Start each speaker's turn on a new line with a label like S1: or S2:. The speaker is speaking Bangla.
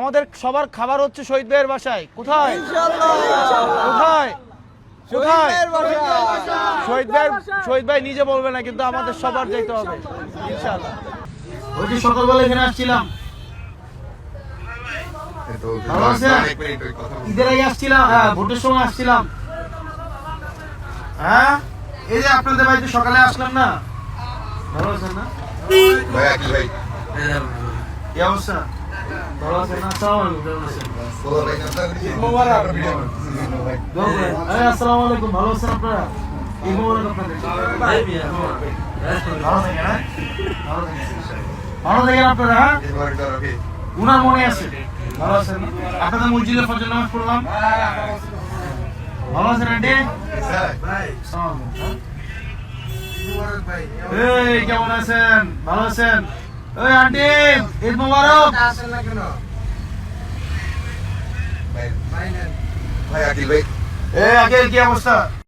S1: আমাদের সবার খাবার হচ্ছে শহীদ ভাইয়ের বাসায়। কোথায়? কোথায়? কোথায়? শহীদ ভাই নিজে বলবে না, কিন্তু আমাদের সবার যেতে হবে ইনশাআল্লাহ। ওই যে সকালবেলা এখানে আসছিলাম, ভালো আছেন? ঈদের আগে আসছিলাম, হ্যাঁ ভোটের সময় আসছিলাম। হ্যাঁ এই যে আপনাদের বাড়িতে সকালে আসলাম না, ভালো আছেন না
S2: ভাই? আকিল ভাই,
S1: কি অবস্থা? ভালো আছেন না? আসসালামু আলাইকুম, ভালো আছেন আপনারা? ঈদ মোবারক আপনাদের। ভালো থাকেন আপনারা। হ্যাঁ উনার মনে আছে, ভালো আছেন না? আপনাদের মসজিদে ফজর নামাজ পড়লাম, ভালো আছেন আন্টি? এই কেমন আছেন? ভালো আছেন? ওই আন্টি ঈদ মোবারক।
S2: ভাই আকিল ভাই,
S1: এই আগে কি অবস্থা?